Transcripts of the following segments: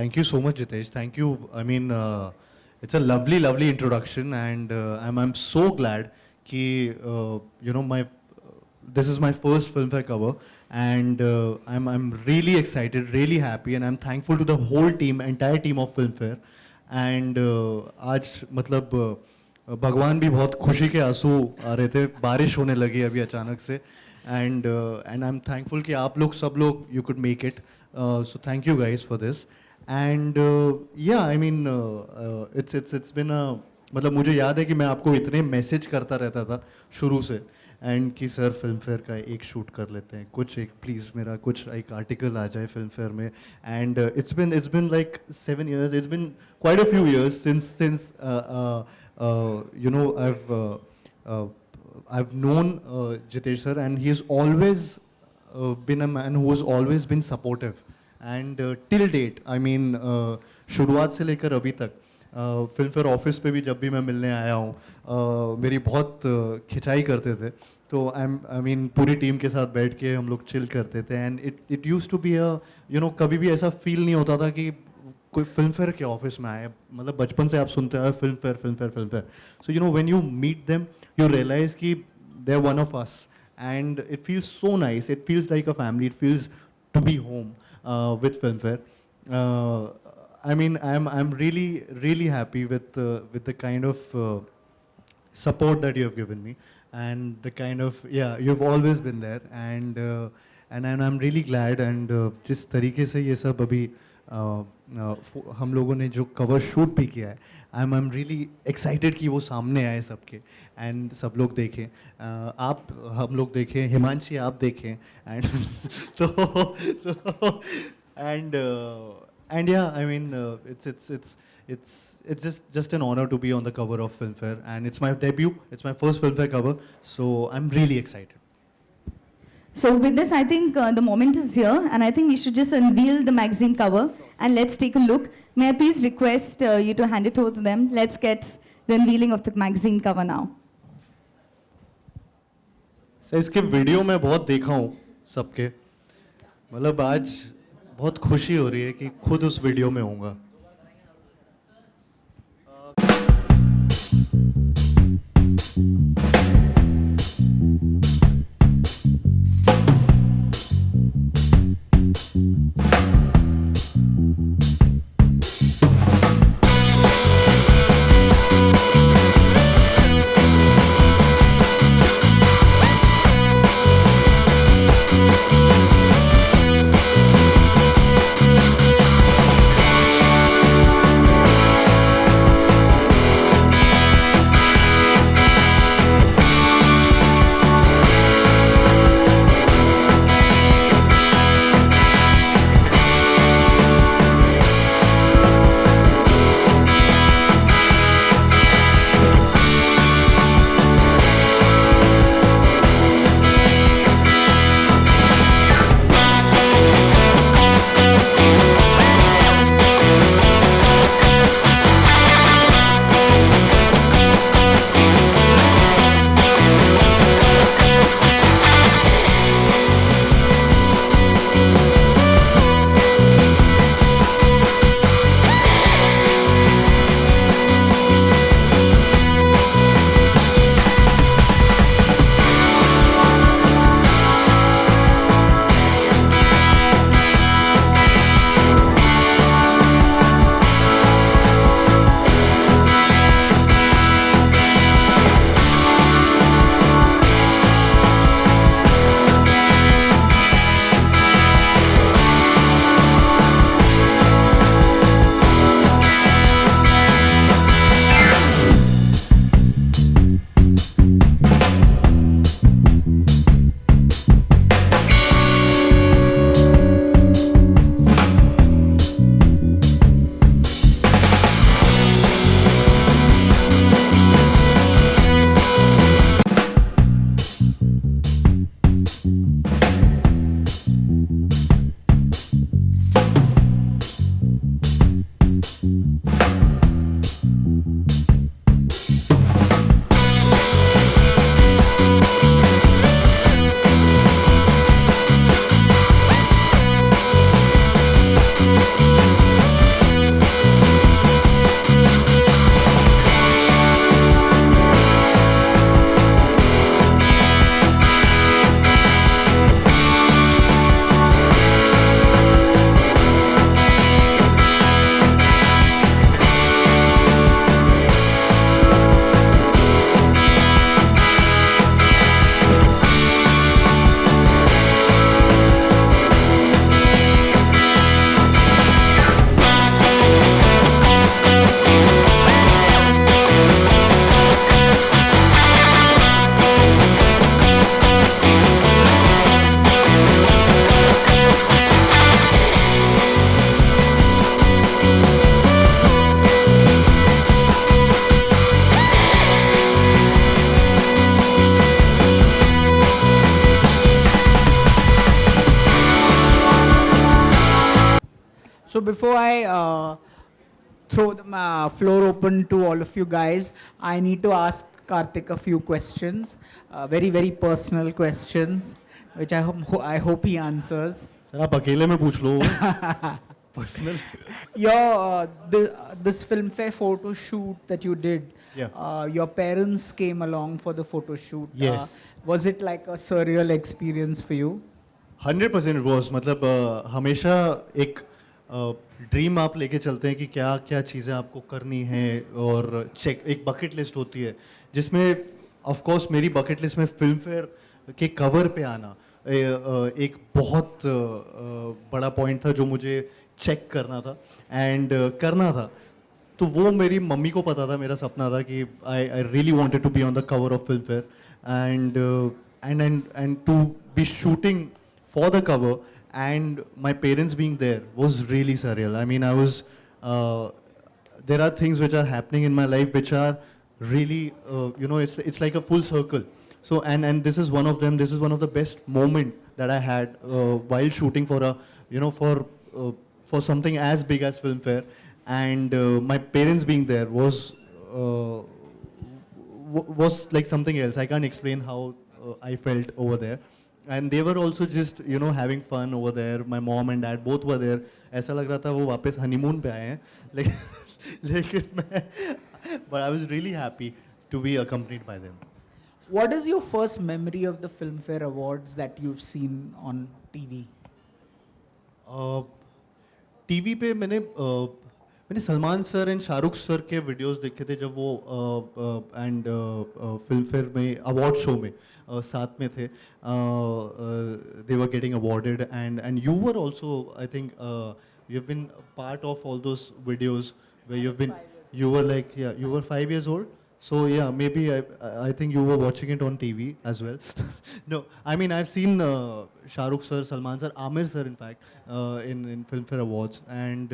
Thank you so much, Jitesh. Thank you. I mean, it's a lovely, lovely introduction, and I'm so glad कि my this is my first Filmfare cover, and I'm really excited, really happy, and I'm thankful to the whole team, entire team of Filmfare. And आज मतलब भगवान भी बहुत खुशी के आंसू आ रहे थे, बारिश होने लगी अभी अचानक से, and I'm thankful कि आप लोग सब लोग you could make it. So thank you guys for this. And yeah, I mean it's been a मतलब मुझे याद है कि मैं आपको इतने मैसेज करता रहता था शुरू से, एंड कि सर फिल्म फेयर का एक शूट कर लेते हैं, कुछ एक प्लीज़ मेरा कुछ एक आर्टिकल आ जाए फिल्म फेयर में. And it's been like 7 years, it's been quite a few years since I've known Jitesh sir, and he's always been a man who has always been supportive. And till date, I mean, शुरुआत से लेकर अभी तक film fair office पे भी जब भी मैं मिलने आया हूँ मेरी बहुत खिंचाई करते थे. तो आई मीन पूरी टीम के साथ बैठ के हम लोग चिल करते थे, and it used to be कभी भी ऐसा फील नहीं होता था कि कोई फिल्म फेयर के ऑफिस में आए. मतलब बचपन से आप सुनते हैं Filmfare Filmfare Filmfare. So when you meet them you realise कि they are one of us, and it feels so nice, it feels like a family, it feels to be home with Filmfare. I mean, I'm really happy with the kind of support that you have given me, and the kind of you've always been there, and I'm really glad. And जिस तरीके से ये सब अभी हम लोगों ने जो कवर शूट भी किया है, I'm really excited कि वो सामने आए सबके, एंड सब लोग देखें. आप हम लोग देखें, हिमांशी आप देखें, एंड तो and yeah, I mean it's just an honor to be on the cover of Filmfare, and it's my debut, it's my first Filmfare cover, so I'm really excited. So with this, I think the moment is here, and I think we should just unveil the magazine cover, and let's take a look. May I please request you to hand it over to them? Let's get the unveiling of the magazine cover now. Sir इसके video मैं बहुत देखा हूँ सबके, मतलब आज बहुत खुशी हो रही है कि खुद उस वीडियो में होऊंगा. before I throw the floor open to all of you guys, I need to ask Karthik a few questions, very very personal questions, which I hope he answers. Sir आप अकेले में पूछ लो personal This Filmfare photo shoot that you did, Yeah. your parents came along for the photo shoot. Yes. Was it like a surreal experience for you? 100% was मतलब हमेशा एक dream आप लेके चलते हैं कि क्या क्या चीज़ें आपको करनी है और चेक एक बकेट लिस्ट होती है जिसमें ऑफ कोर्स मेरी बकेट लिस्ट में फिल्म फेयर के कवर पे आना एक बहुत बड़ा पॉइंट था जो मुझे चेक करना था एंड करना था तो वो मेरी मम्मी को पता था मेरा सपना था कि I really wanted to be on the cover of Filmfare and to be shooting for the cover and my parents being there was really surreal. I mean, I was, there are things which are happening in my life which are really, it's like a full circle. So, and this is one of them, this is one of the best moment that I had while shooting for a, for something as big as Filmfare. And my parents being there was like something else. I can't explain how I felt over there. And they were also just having fun over there. My mom and dad both were there. ऐसा लग रहा था वो वापस honeymoon पे आए हैं लेकिन मैं but I was really happy to be accompanied by them. What is your first memory of the Filmfare Awards that you've seen on TV? TV पे मैंने Salman sir and Shahrukh sir के वीडियोस देखे थे जब वो एंड फिल्म फेयर में award show में साथ में थे they were getting awarded and you were also I think you have been part of all those videos where you have been you were like you were 5 years old, so yeah, maybe I think you were watching it on TV as well. No, I mean I've seen Shah Rukh sir, Salman sir, Amir sir in fact in Filmfare Awards and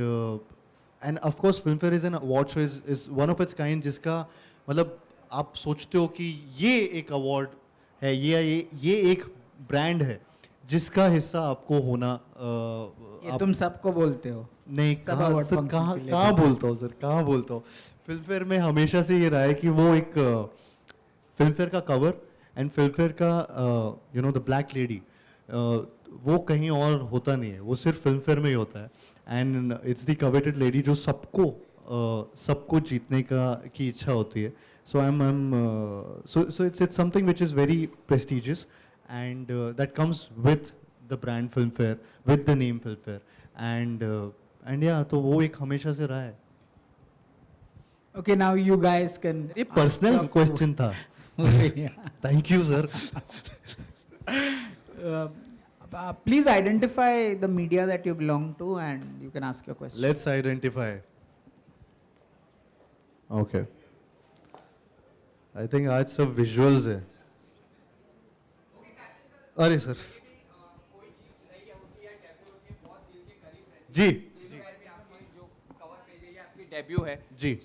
of course Filmfare is an award show is one of its kind जिसका मतलब आप सोचते हो कि ये एक award है ये एक ब्रांड है जिसका हिस्सा आपको होना ये तुम सबको बोलते हो नहीं सब कहाँ award सर function कहाँ के लिए कहाँ बोलता हूँ सर कहाँ बोलता हूँ फिल्म फेयर में हमेशा से ये रहा है कि वो एक फिल्म फेयर का कवर एंड फिल्म फेयर का द ब्लैक लेडी वो कहीं और होता नहीं है वो सिर्फ फिल्म फेयर में ही होता है and it's the coveted lady जो सबको जीतने की इच्छा होती है so so it's something which is very prestigious and that comes with the brand Filmfare with the name Filmfare and या तो वो एक हमेशा से रहा है Okay, now you guys can ये पर्सनल क्वेश्चन था thank you sir Please identify the media that you belong to and you can ask your question. Let's identify okay I think आज सब विजुअल्स है अरे सर जी debut है जी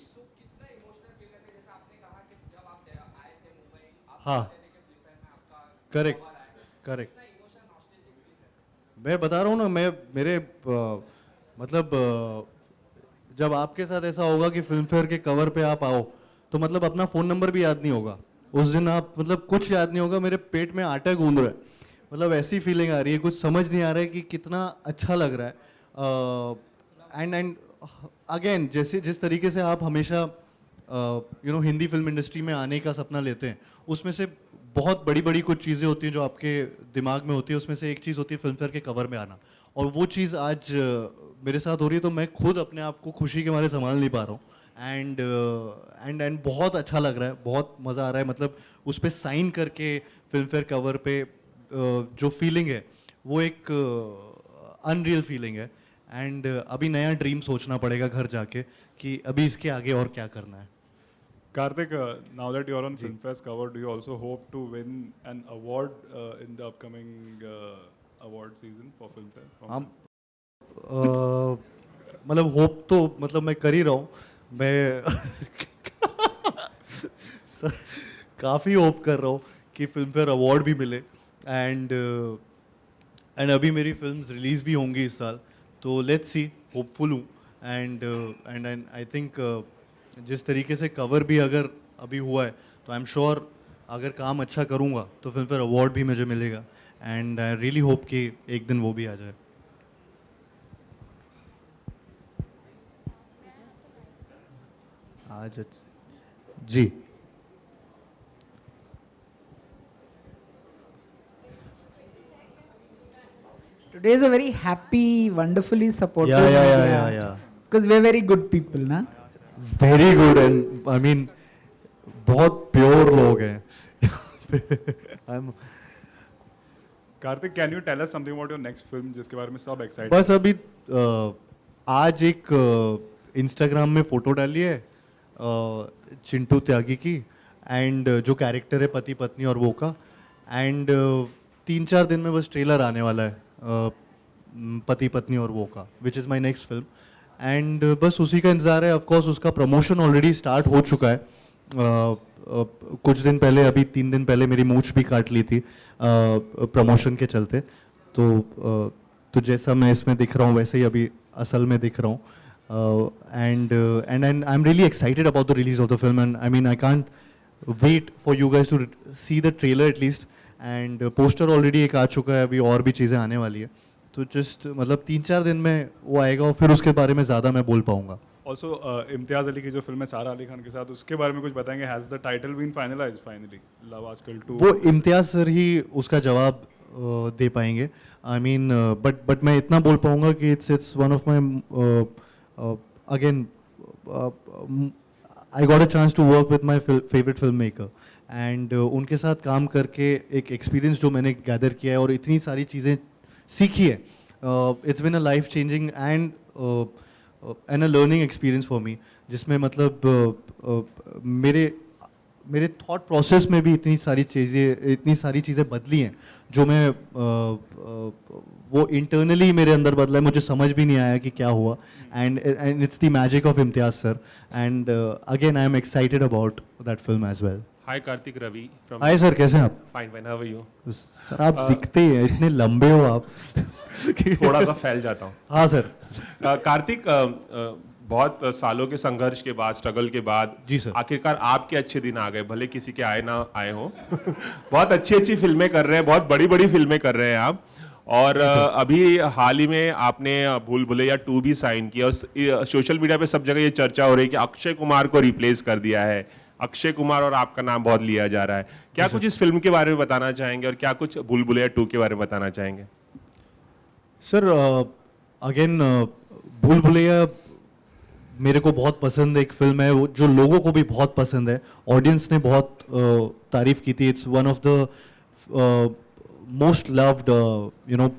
हाँ correct मैं बता रहा हूँ ना मेरे मतलब जब आपके साथ ऐसा होगा कि फिल्म फेयर के कवर पे आप आओ तो मतलब अपना फ़ोन नंबर भी याद नहीं होगा उस दिन आप मतलब कुछ याद नहीं होगा मेरे पेट में आटा गूंद रहा है मतलब ऐसी फीलिंग आ रही है कुछ समझ नहीं आ रहा है कि कितना अच्छा लग रहा है एंड अगेन जैसे जिस तरीके से आप हमेशा हिंदी फिल्म इंडस्ट्री में आने का सपना लेते हैं उसमें से बहुत बड़ी बड़ी कुछ चीज़ें होती हैं जो आपके दिमाग में होती है उसमें से एक चीज़ होती है फिल्म फेयर के कवर में आना और वो चीज़ आज मेरे साथ हो रही है तो मैं खुद अपने आप को खुशी के मारे संभाल नहीं पा रहा हूँ एंड बहुत अच्छा लग रहा है बहुत मज़ा आ रहा है मतलब उस पर साइन करके फिल्म फेयर कवर पे जो फीलिंग है वो एक अनरियल फीलिंग है एंड अभी नया ड्रीम सोचना पड़ेगा घर जाके कि अभी इसके आगे और क्या करना है Karthik, now that you're on Filmfare's cover, do you also hope to win an award in the upcoming award season for Filmfare? हम मतलब होप तो मतलब मैं कर ही रहा हूँ मैं काफ़ी होप कर रहा हूँ कि फिल्म फेयर अवार्ड भी मिले एंड अभी मेरी फिल्म्स रिलीज़ भी होंगी इस साल तो लेट्स सी होपफुल हूँ एंड आई थिंक जिस तरीके से कवर भी अगर अभी हुआ है तो आई एम श्योर अगर काम अच्छा करूँगा तो फिल्म फेयर अवार्ड भी मुझे मिलेगा एंड आई रियली होप कि एक दिन वो भी आ जाए. आज जी Today is a very happy, wonderfully supportive yeah. Because we're very good people, na? Very good and I mean बहुत प्योर लोग हैं. I'm- Karthik, can you tell us something about your next film जिसके बारे में सब excited बस अभी आज एक इंस्टाग्राम में फोटो डाली है चिंटू त्यागी की एंड जो कैरेक्टर है पति पत्नी और वो का एंड 3-4 दिन में बस ट्रेलर आने वाला है पति पत्नी और वो का which is my next film and बस उसी का इंतज़ार है. ऑफकोर्स उसका प्रमोशन ऑलरेडी स्टार्ट हो चुका है. कुछ दिन पहले अभी 3 दिन पहले मेरी मूछ भी काट ली थी प्रमोशन के चलते. तो जैसा मैं इसमें दिख रहा हूँ वैसे ही अभी असल में दिख रहा हूँ. And I am really excited about the release of the film and I mean I can't wait for you guys to see the trailer at least and poster already एक आ चुका है. अभी और भी चीज़ें आने वाली है तो जस्ट मतलब 3-4 दिन में वो आएगा और फिर उसके बारे में ज़्यादा मैं बोल पाऊँगा. Also, इम्तियाज़ अली की जो फिल्म है सारा अली खान के साथ उसके बारे में कुछ बताएंगे. Has the title been finalised finally love Aaj Kal 2? वो इम्तियाज़ सर ही उसका जवाब दे पाएंगे. आई मीन बट मैं इतना बोल पाऊँगा कि it's one of my again I got a chance to work with my favourite filmmaker and उनके साथ काम करके एक एक्सपीरियंस जो मैंने गैदर किया है और इतनी सारी चीज़ें सीखी है. It's been a life changing and a learning experience for me जिसमें मतलब मेरे थॉट प्रोसेस में भी इतनी सारी चीज़ें बदली हैं जो मैं वो इंटरनली मेरे अंदर बदला है. मुझे समझ भी नहीं आया कि क्या हुआ and it's the magic of Imtiaz sir and again I am excited about that film as well. Hi Karthik Ravi from hi sir, कैसे हैं आप? Fine, how are you? Sir आप दिखते ही हैं, इतने लंबे हो आप. थोड़ा सा फैल जाता हूँ. हाँ सर. कार्तिक बहुत सालों के संघर्ष के बाद, स्ट्रगल के बाद जी सर. आखिरकार आपके अच्छे दिन आ गए, भले किसी के आए ना आए हो. बहुत अच्छी फिल्में कर रहे हैं, बहुत बड़ी फिल्में कर रहे हैं आप. और अभी हाल ही में आपने भूल भुलैया 2 भी साइन किया और सोशल मीडिया पे सब जगह ये चर्चा हो रही है कि अक्षय कुमार को रिप्लेस कर दिया है. अक्षय कुमार और आपका नाम बहुत लिया जा रहा है. क्या कुछ इस फिल्म के बारे में बताना चाहेंगे और क्या कुछ भूल भुलैया 2 के बारे में बताना चाहेंगे? सर अगेन भूल भुलैया मेरे को बहुत पसंद एक फिल्म है वो जो लोगों को भी बहुत पसंद है. ऑडियंस ने बहुत तारीफ की थी. It's one of the most loved you know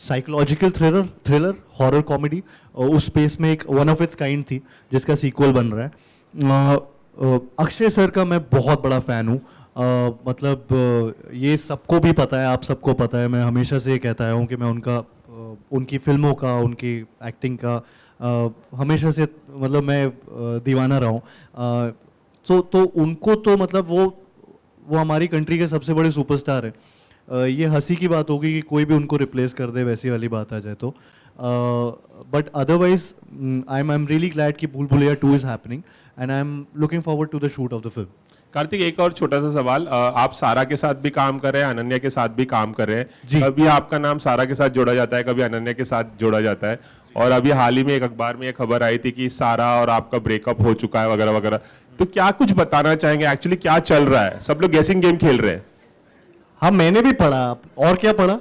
psychological thriller horror comedy. उस स्पेस में एक वन ऑफ इट्स काइंड थी जिसका सीक्वल बन रहा है. अक्षय सर का मैं बहुत बड़ा फ़ैन हूँ. मतलब ये सबको भी पता है, आप सबको पता है. मैं हमेशा से ये कहता आया हूँ कि मैं उनकी फिल्मों का, उनकी एक्टिंग का हमेशा से मतलब मैं दीवाना रहा हूँ. तो उनको तो मतलब वो हमारी कंट्री के सबसे बड़े सुपरस्टार हैं. ये हंसी की बात होगी कि कोई भी उनको रिप्लेस कर दे, वैसी वाली बात आ जाए तो. But otherwise I am really glad कि Bhool Bhulaiyaa 2 is happening and I am looking forward to the shoot of the film. Kartik, एक और छोटा सा सवाल. आप सारा के साथ भी काम कर रहे हैं, अनन्या के साथ भी काम कर रहे हैं. जी. कभी आपका नाम सारा के साथ जोड़ा जाता है, कभी अनन्या के साथ जोड़ा जाता है. और अभी हाल ही में एक अखबार में एक खबर आई थी कि सारा और आपका ब्रेकअप हो चुका है वगैरह वगैरह. तो क्या कुछ बताना चाहेंगे, एक्चुअली क्या चल रहा है? सब लोग गेसिंग गेम खेल रहे हैं. हाँ, मैंने भी पढ़ा. और क्या पढ़ा?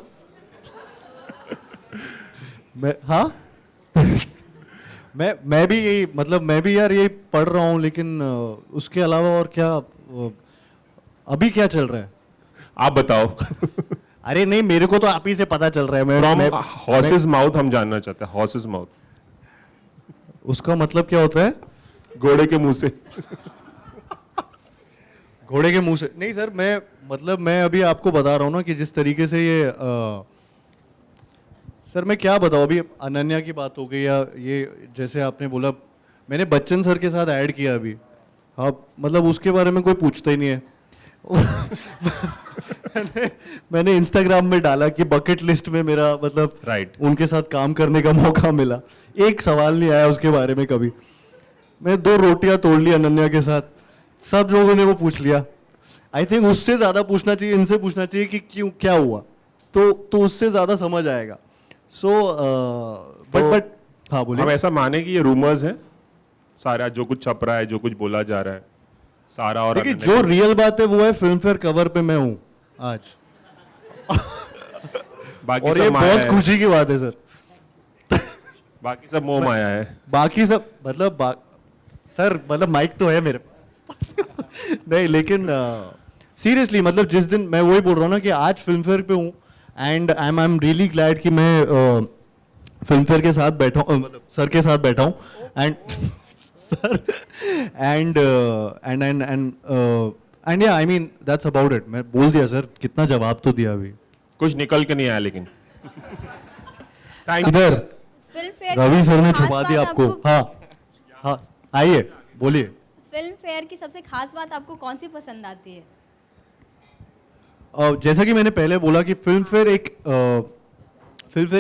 हाँ मैं भी यही मतलब मैं भी यार यही पढ़ रहा हूँ लेकिन उसके अलावा और क्या अभी क्या चल रहा है आप बताओ. अरे नहीं, मेरे को तो आप ही से पता चल रहा है. फ्रॉम हॉर्सेस माउथ हम जानना चाहते हैं. हॉर्सेस माउथ उसका मतलब क्या होता है? घोड़े के मुंह से. घोड़े के मुंह से नहीं सर. मैं अभी आपको बता रहा हूँ ना कि जिस तरीके से ये सर मैं क्या बताऊँ. अभी अनन्या की बात हो गई या ये जैसे आपने बोला मैंने बच्चन सर के साथ ऐड किया अभी. हाँ मतलब उसके बारे में कोई पूछता ही नहीं है. मैंने इंस्टाग्राम में डाला कि बकेट लिस्ट में मेरा मतलब Right. उनके साथ काम करने का मौका मिला, एक सवाल नहीं आया उसके बारे में कभी। मैं 2 रोटियां तोड़ ली अनन्या के साथ, सब लोगों ने वो पूछ लिया। आई थिंक उससे ज्यादा पूछना चाहिए, इनसे पूछना चाहिए कि क्यों क्या हुआ, तो उससे ज्यादा समझ आएगा। सो बट हाँ बोलिए। हम ऐसा माने कि ये रूमर्स हैं सारा, जो कुछ छप रहा है, जो कुछ बोला जा रहा है, सारा। और देखिए अनन्या जो की- रियल बात है वो है फिल्म फेयर कवर पे मैं हूँ आज, बाकी और सब ये माया बहुत है। खुशी की बात है सर। बाकी सब मोह माया है। बाकी सब मतलब सर मतलब माइक तो है मेरे पास नहीं, लेकिन सीरियसली मतलब जिस दिन मैं वही बोल रहा हूँ ना कि आज फिल्म फेयर पे हूँ, and I am really glad कि मैं फिल्म फेयर के साथ बैठा हूँ, मतलब सर के साथ बैठा हूँ, एंड सर एंड या I mean that's about it. मैं बोल दिया सर, कितना जवाब तो दिया अभी। कुछ निकल के नहीं आया लेकिन। Thank you. इधर फिल्म फेयर रवि सर ने खास छुपा बात दिया आपको। हाँ हाँ आइए बोलिए। फिल्म फेयर की सबसे खास बात आपको कौन सी पसंद आती है? जैसा कि मैंने पहले बोला कि फिल्म फेयर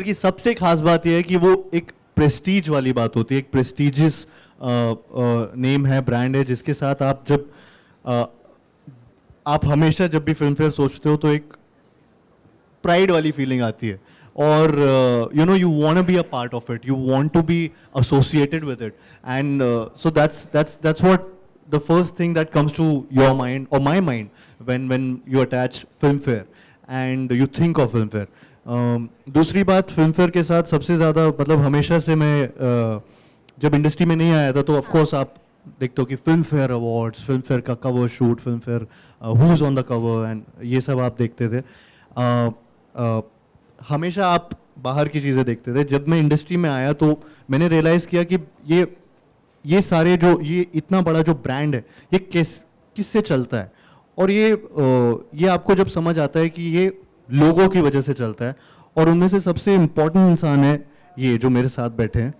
की सबसे खास बात यह है कि वो एक प्रेस्टीज वाली बात होती है, एक प्रेस्टीजियस नेम है, ब्रांड है, जिसके साथ आप जब आप हमेशा जब भी फिल्म फेयर सोचते हो तो एक प्राइड वाली फीलिंग आती है, और you know you want to be a part of it, you want to be associated with it, and so that's what the first thing that comes to your mind or my mind when you attach film fair and you think of film fair. दूसरी बात, film fair के साथ सबसे ज़्यादा मतलब हमेशा से मैं जब इंडस्ट्री में नहीं आया था तो ऑफ कोर्स आप देखते हो कि Filmfare awards, Filmfare का cover shoot, Filmfare who is on the cover and ये सब आप देखते थे। हमेशा आप बाहर की चीज़ें देखते थे। जब मैं इंडस्ट्री में आया तो मैंने रियलाइज़ किया कि ये सारे जो ये इतना बड़ा जो ब्रांड है ये किससे चलता है, और ये आपको जब समझ आता है कि ये लोगों की वजह से चलता है, और उनमें से सबसे इम्पोर्टेंट इंसान है ये जो मेरे साथ बैठे हैं।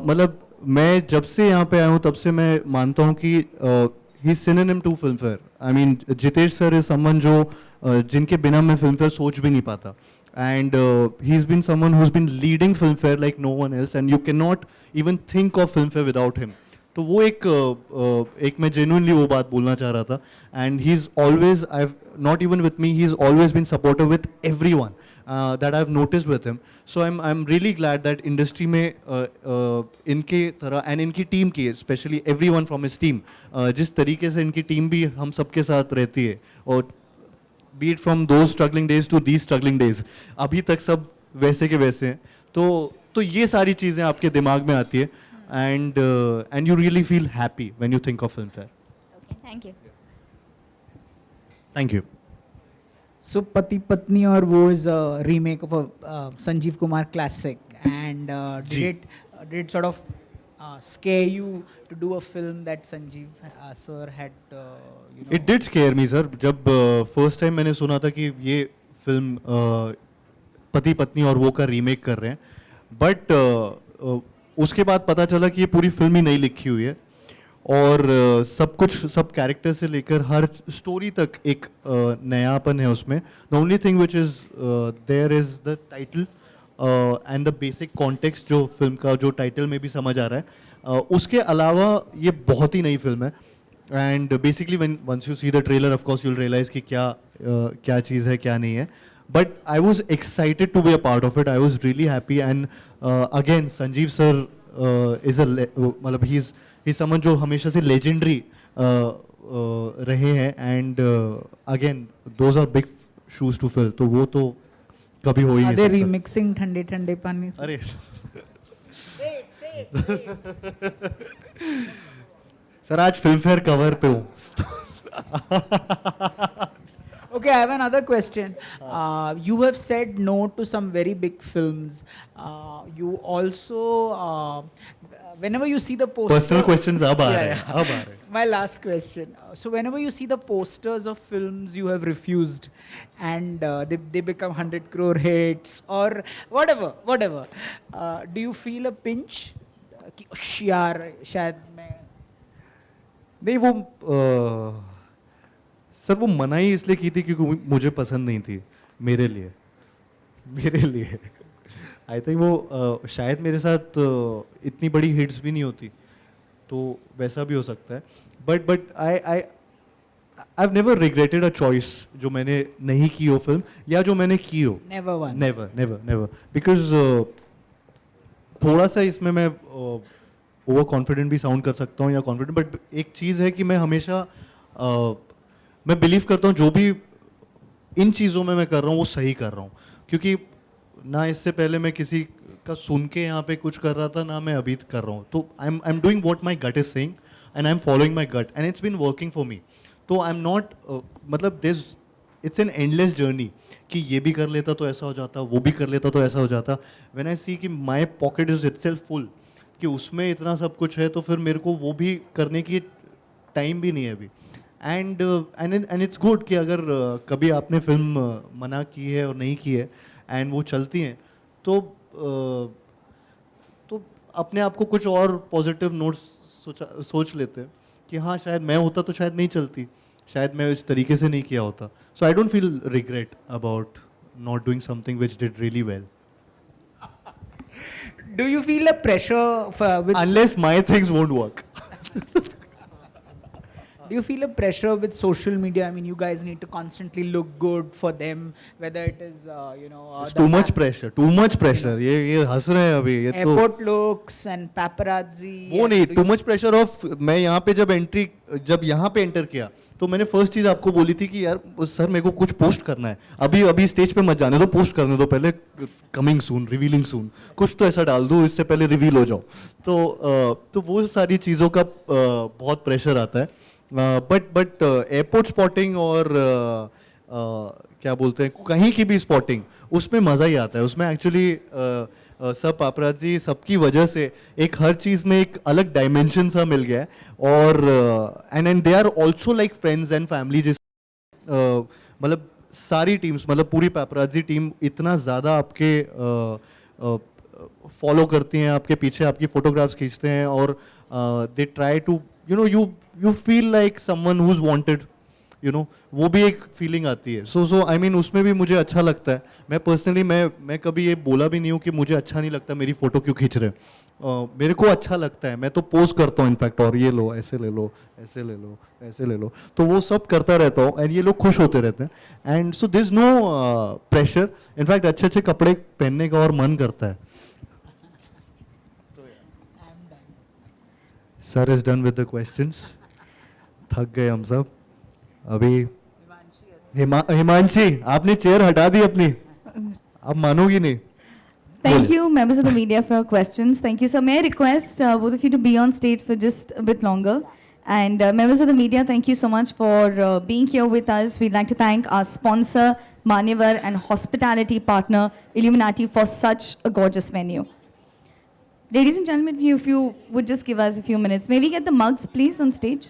मतलब मैं जब से यहाँ पे आया हूँ तब से मैं मानता हूँ कि he synonym to Filmfare. I mean Jitesh sir is someone जो जिनके बिना मैं फिल्म फेयर सोच भी नहीं पाता, and he's been someone who's been leading film fair like no one else, and you cannot even think of film fair without him. तो वो एक मैं genuinely वो बात बोलना चाह रहा था, and he's always, I've not even with me, he's always been supportive with everyone that I've noticed with him. So I'm really glad that industry में इनके तरह and इनकी team की, especially everyone from his team, जिस तरीके से इनकी team भी हम सबके साथ रहती है, और be it from those struggling days to these struggling days, अभी तक सब वैसे के वैसे हैं। तो ये सारी चीज़ें आपके दिमाग में आती है, and you really feel happy when you think of film fair. Okay, thank you. Thank you. So Pati Patni or Wo is a remake of a Sanjeev Kumar classic, and did it sort of scare you to do a film that Sanjeev sir had you know? It did scare me sir, जब first time मैंने सुना था कि ये film पति पत्नी और वो का रीमेक कर रहे हैं, बट उसके बाद पता चला कि ये पूरी फिल्म ही नहीं लिखी हुई है, और सब कुछ, सब कैरेक्टर से लेकर हर स्टोरी तक एक नयापन है उसमें। The only thing which is there is the title and the basic context जो फिल्म का जो टाइटल में भी समझ आ रहा है। उसके अलावा ये बहुत ही नई फिल्म है, and basically once you see the trailer of course you will realise कि क्या चीज़ है क्या नहीं है, but I was excited to be a part of it. I was really happy, and again Sanjeev sir is मतलब ही इज समझ जो हमेशा से लेजेंडरी रहे हैं, and again those are big shoes to fill, तो वो तो कभी हो ही Are नहीं they सकता। remixing ठंडे ठंडे पानी से? अरे सर आज फिल्म फेयर कवर पे हूँ। Okay, I have another question. You have said no to some very big films. You also, whenever you see the poster. Personal questions अब आ Yeah, रहे हैं, yeah. अब आ रहे हैं। My last question. So whenever you see the posters of films you have refused, and they become 100 crore hits or whatever, do you feel a pinch? कि "उश, यार शायद मैं." नहीं वो सर वो मना ही इसलिए की थी क्योंकि मुझे पसंद नहीं थी मेरे लिए आई थिंक वो शायद मेरे साथ इतनी बड़ी हिट्स भी नहीं होती, तो वैसा भी हो सकता है. But I I've never regretted a choice जो मैंने नहीं की हो फिल्म या जो मैंने की हो. Never once. Never. Because थोड़ा सा इसमें मैं ओवर कॉन्फिडेंट भी साउंड कर सकता हूँ या कॉन्फिडेंट, बट एक चीज़ है कि मैं हमेशा मैं बिलीव करता हूँ जो भी इन चीज़ों में मैं कर रहा हूँ वो सही कर रहा हूँ, क्योंकि ना इससे पहले मैं किसी का सुन के यहाँ पे कुछ कर रहा था ना मैं अभी कर रहा हूँ. तो I am doing what my gut is saying and I am following my gut and it's been working for me. तो आई एम नॉट मतलब this it's an endless journey कि ये भी कर लेता तो ऐसा हो जाता, वो भी कर लेता तो ऐसा हो जाता. व्हेन आई सी कि my pocket is itself full, कि उसमें इतना सब कुछ है, तो फिर मेरे को वो भी करने की टाइम भी नहीं है अभी. एंड इट्स गुड कि अगर कभी आपने फिल्म मना की है और नहीं की है एंड वो चलती हैं तो अपने आप को कुछ और पॉजिटिव नोट्स सोच लेते हैं कि हाँ शायद मैं होता तो शायद नहीं चलती, शायद मैं इस तरीके से नहीं किया होता. So I don't feel regret about not doing something which did really well. Do you feel a pressure with Unless my things won't work. Do you feel a pressure with social media? I mean, you guys need to constantly look good for them, whether it is, It's too much pressure. Too much pressure. ये हंस रहे हैं अभी ये तो. airport looks and paparazzi. वो and नहीं, do too you- much pressure of. मैं यहाँ पे जब यहाँ पे एंटर किया तो मैंने फर्स्ट चीज आपको बोली थी कि यार सर मेरे को कुछ पोस्ट करना है, अभी स्टेज पे मत जाने दो, पोस्ट करने दो पहले, कमिंग सून, रिवीलिंग सून, कुछ तो ऐसा डाल दो इससे पहले रिवील हो जाओ. तो वो सारी चीज़ों का बहुत प्रेशर आता है. बट एयरपोर्ट स्पॉटिंग और क्या बोलते हैं कहीं की भी स्पॉटिंग, उसमें मज़ा ही आता है. उसमें एक्चुअली सब पापराजी सबकी वजह से एक हर चीज़ में एक अलग डायमेंशन सा मिल गया है. और and they are also like friends and family. जिस मतलब सारी टीम्स, मतलब पूरी पापराजी टीम इतना ज़्यादा आपके फॉलो करती हैं, आपके पीछे आपकी फोटोग्राफ्स खींचते हैं और they try to you feel like someone who is wanted, वो भी एक फीलिंग आती है. सो आई मीन उसमें भी मुझे अच्छा लगता है. मैं पर्सनली मैं कभी ये बोला भी नहीं हूँ कि मुझे अच्छा नहीं लगता मेरी फ़ोटो क्यों खींच रहे हैं. मेरे को अच्छा लगता है, मैं तो पोस्ट करता हूँ इनफैक्ट, और ये लो, ऐसे ले लो, ऐसे ले लो, ऐसे ले लो, तो वो सब करता रहता हूँ एंड ये लोग खुश होते रहते हैं. And so this no pressure. In fact अच्छे अच्छे कपड़े पहनने का और मन करता है. Sir is done with the questions. थक गए हम सब. अभी हिमांशी आपने चेयर हटा दी अपनी, आप मानोगी नहीं. Thank you, members of the media, for your questions. Thank you. So may I request both of you to be on stage for just a bit longer. And members of the media, thank you so much for being here with us. We'd like to thank our sponsor, Manyavar, and hospitality partner, Illuminati, for such a gorgeous venue. Ladies and gentlemen, if you would just give us a few minutes. May we get the mugs, please, on stage?